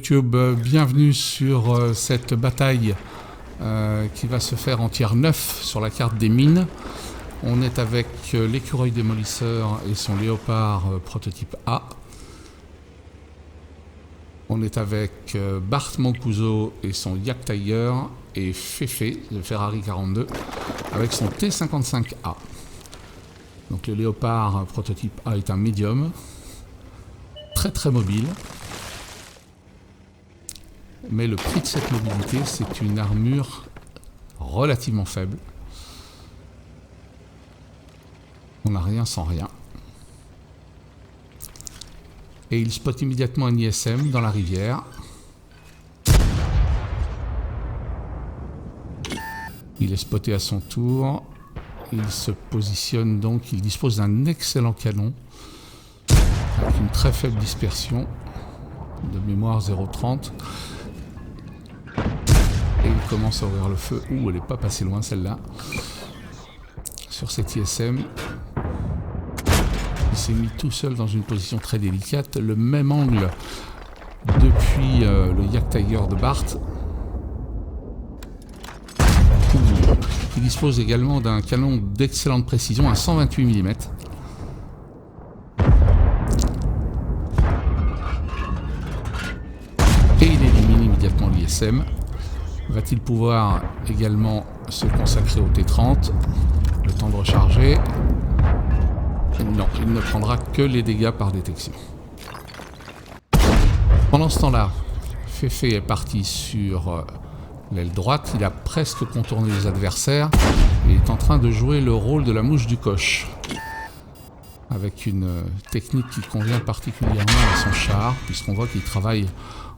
YouTube, bienvenue sur cette bataille qui va se faire en tiers 9 sur la carte des mines. On est avec l'écureuil démolisseur et son léopard prototype A. On est avec Bart Mancuso et son Yak Tiger et Fefe de Ferrari 42 avec son T55A. Donc le léopard prototype A est un médium, très mobile. Mais le prix de cette mobilité, c'est une armure relativement faible. On n'a rien sans rien. Et il spot immédiatement un ISM dans la rivière. Il est spoté à son tour. Il se positionne donc, il dispose d'un excellent canon avec une très faible dispersion de mémoire 0,30. Et il commence à ouvrir le feu. Ouh, elle n'est pas passée loin celle-là. Sur cet ISM. Il s'est mis tout seul dans une position très délicate. Le même angle depuis le Yak Tiger de Bart. Il dispose également d'un canon d'excellente précision à 128 mm. Et il élimine immédiatement l'ISM. Va-t-il pouvoir également se consacrer au T30? Le temps de recharger. Non, il ne prendra que les dégâts par détection. Pendant ce temps-là, Fefe est parti sur l'aile droite. Il a presque contourné les adversaires et est en train de jouer le rôle de la mouche du coche. Avec une technique qui convient particulièrement à son char, puisqu'on voit qu'il travaille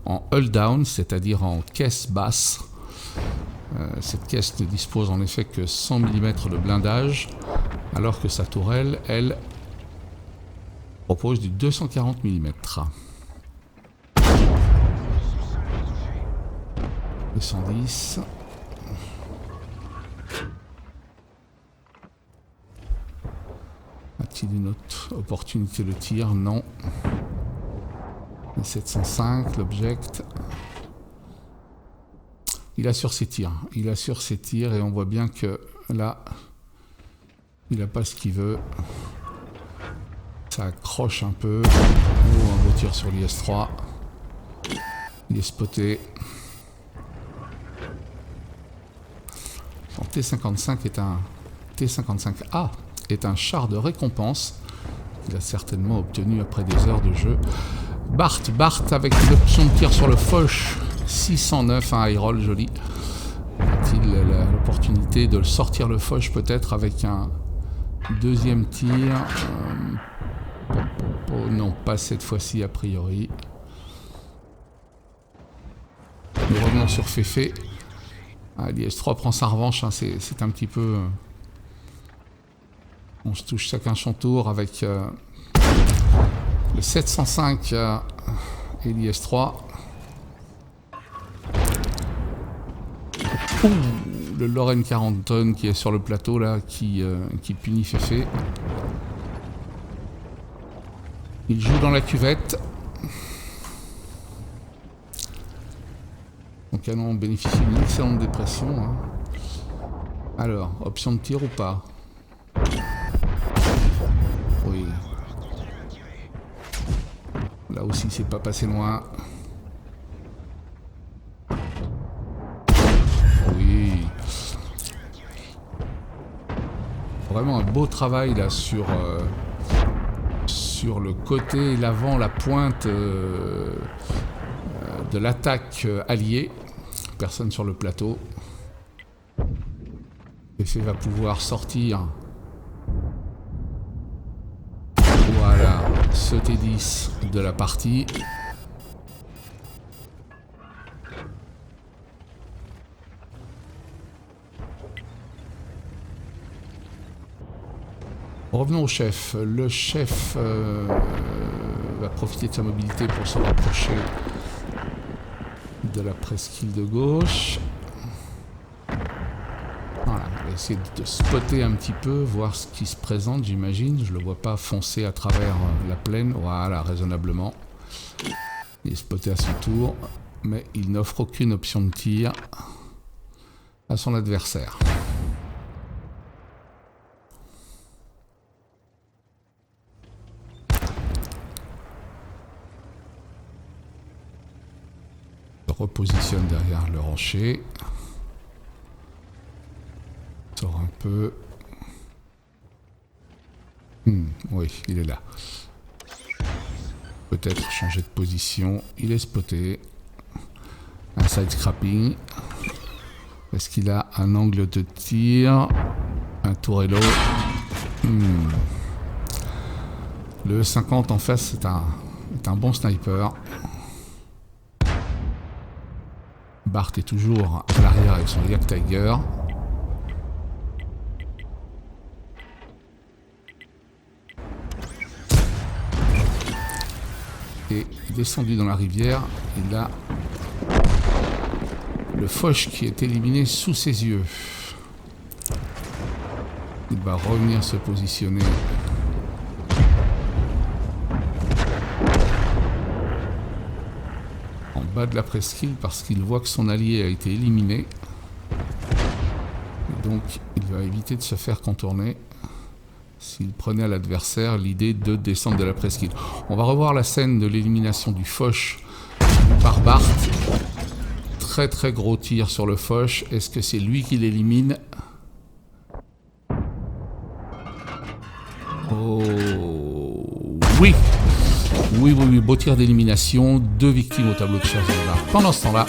en hull down, c'est-à-dire en caisse basse. Cette caisse ne dispose en effet que 100 mm de blindage, alors que sa tourelle, elle, propose du 240 mm. Le 110. A-t-il une autre opportunité de tir? Non. Le 705, l'object. Il assure ses tirs. Il assure ses tirs et on voit bien que là, il n'a pas ce qu'il veut. Ça accroche un peu. Oh, un beau tir sur l'IS-3. Il est spoté. Son T55 est un T55A est un char de récompense qu'il a certainement obtenu après des heures de jeu. Bart avec une option de tir sur le Foch. 609, un high roll joli. A-t-il l'opportunité de sortir le Foch peut-être avec un deuxième tir? Non, pas cette fois-ci a priori. Nous revenons sur Fefe. L'IS-3 prend sa revanche, hein, c'est un petit peu... on se touche chacun son tour avec le 705 et l'IS-3. Le Lorraine 40 tonnes qui est sur le plateau là, qui punit Fefe. Il joue dans la cuvette. Son canon bénéficie d'une excellente dépression. Hein. Alors, option de tir ou pas? Oui. Là aussi, c'est pas passé loin. Vraiment un beau travail là sur le côté et l'avant, la pointe de l'attaque alliée. Personne sur le plateau. Fefe va pouvoir sortir. Voilà, ce T10 de la partie. Revenons au chef. Le chef va profiter de sa mobilité pour se rapprocher de la presqu'île de gauche. Voilà, on va essayer de spotter un petit peu, voir ce qui se présente, j'imagine. Je ne le vois pas foncer à travers la plaine. Voilà, raisonnablement. Il est spoté à son tour, mais il n'offre aucune option de tir à son adversaire. Il se repositionne derrière le rocher. Il sort un peu. Oui, il est là. Peut-être changer de position. Il est spoté. Un side scrapping. Est-ce qu'il a un angle de tir? Un tourello. Le 50 en face, c'est un bon sniper. Bart est toujours à l'arrière avec son Yak Tiger. Et descendu dans la rivière, il a le Foch qui est éliminé sous ses yeux. Il va revenir se positionner en bas de la presqu'île parce qu'il voit que son allié a été éliminé. Et donc il va éviter de se faire contourner. S'il prenait à l'adversaire l'idée de descendre de la presqu'île. On va revoir la scène de l'élimination du Foch par Bart. Très très gros tir sur le Foch. Est-ce que c'est lui qui l'élimine? Oh oui. Oui, beau tir d'élimination. 2 victimes au tableau de chasse de Bart. Pendant ce temps-là,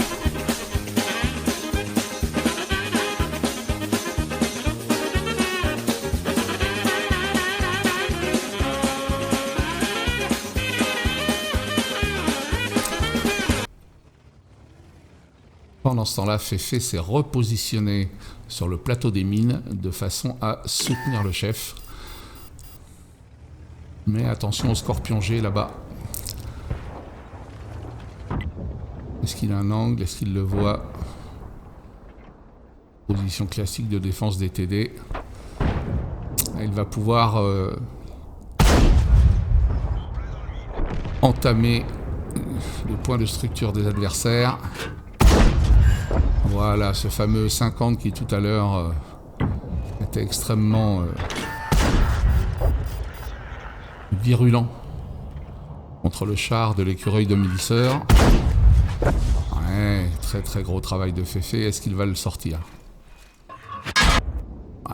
Féfé s'est repositionné sur le plateau des mines de façon à soutenir le chef. Mais attention au Scorpion G là-bas. Est-ce qu'il a un angle? Est-ce qu'il le voit? Position classique de défense des TD. Il va pouvoir entamer le point de structure des adversaires. Voilà, ce fameux 50 qui tout à l'heure était extrêmement virulent contre le char de l'écureuil de Mélisseur. Ouais, très très gros travail de Féfé. Est-ce qu'il va le sortir?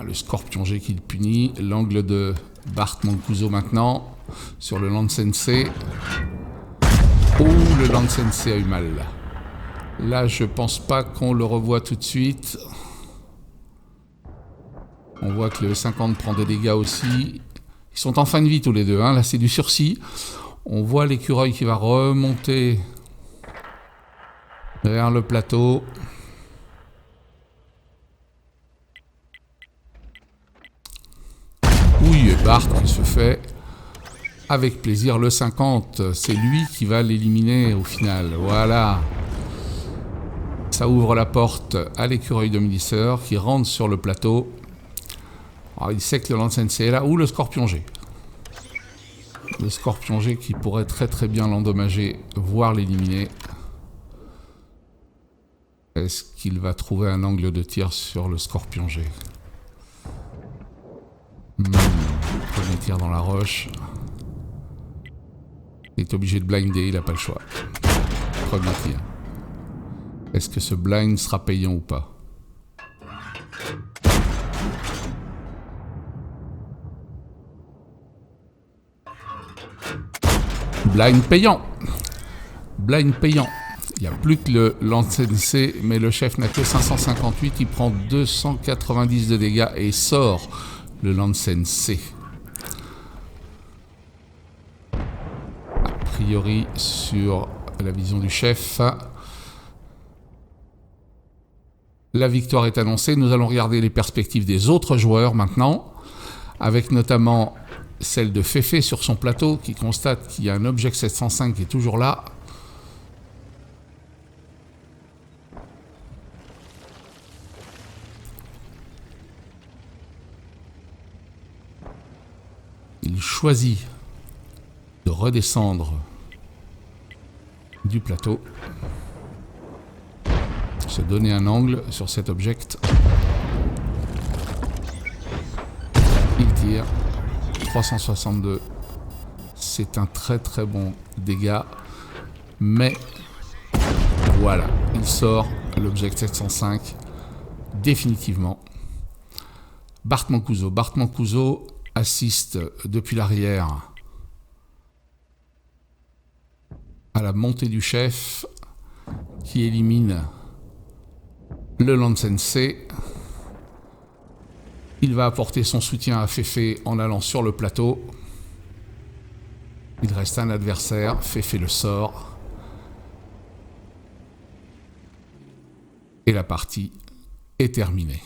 Le Scorpion G qui le punit. L'angle de Bart Mancuso maintenant sur le Land Sensei. Oh, le Land Sensei a eu mal. Là, je pense pas qu'on le revoit tout de suite. On voit que le 50 prend des dégâts aussi. Ils sont en fin de vie tous les deux. Hein. Là, c'est du sursis. On voit l'écureuil qui va remonter vers le plateau. Oui, et Bart qui se fait avec plaisir le 50. C'est lui qui va l'éliminer au final. Voilà. Ça ouvre la porte à l'écureuil de Mélisseur qui rentre sur le plateau. Alors, il sait que le Land Sensei est là. Ou le Scorpion G. Le Scorpion G qui pourrait très très bien l'endommager, voire l'éliminer. Est-ce qu'il va trouver un angle de tir sur le Scorpion G? Premier tir dans la roche. Il est obligé de blinder, il n'a pas le choix. Premier tir. Est-ce que ce blind sera payant ou pas? Blind payant. Blind payant. Il n'y a plus que le Land Sensei, mais le chef n'a que 558. Il prend 290 de dégâts et sort le Land Sensei. A priori, sur la vision du chef, la victoire est annoncée. Nous allons regarder les perspectives des autres joueurs maintenant, avec notamment celle de Féfé sur son plateau qui constate qu'il y a un Object 705 qui est toujours là. Il choisit de redescendre du plateau. Se donner un angle sur cet object. Il tire. 362. C'est un très très bon dégât. Mais voilà, il sort l'object 705 définitivement. Bart Mancuso. Bart Mancuso assiste depuis l'arrière à la montée du chef qui élimine le Land Sensei. Il va apporter son soutien à Fefe en allant sur le plateau. Il reste un adversaire, Fefe le sort. Et la partie est terminée.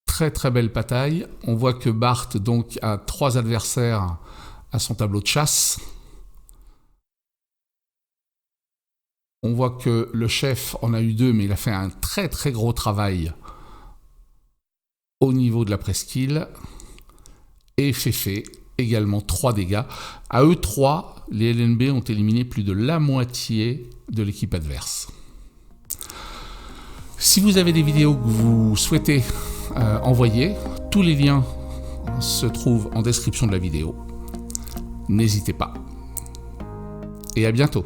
Très très belle bataille. On voit que Bart donc a 3 adversaires à son tableau de chasse. On voit que le chef en a eu 2, mais il a fait un très très gros travail au niveau de la presqu'île. Et Fefe, également 3 dégâts. À eux 3, les LNB ont éliminé plus de la moitié de l'équipe adverse. Si vous avez des vidéos que vous souhaitez envoyer, tous les liens se trouvent en description de la vidéo. N'hésitez pas. Et à bientôt.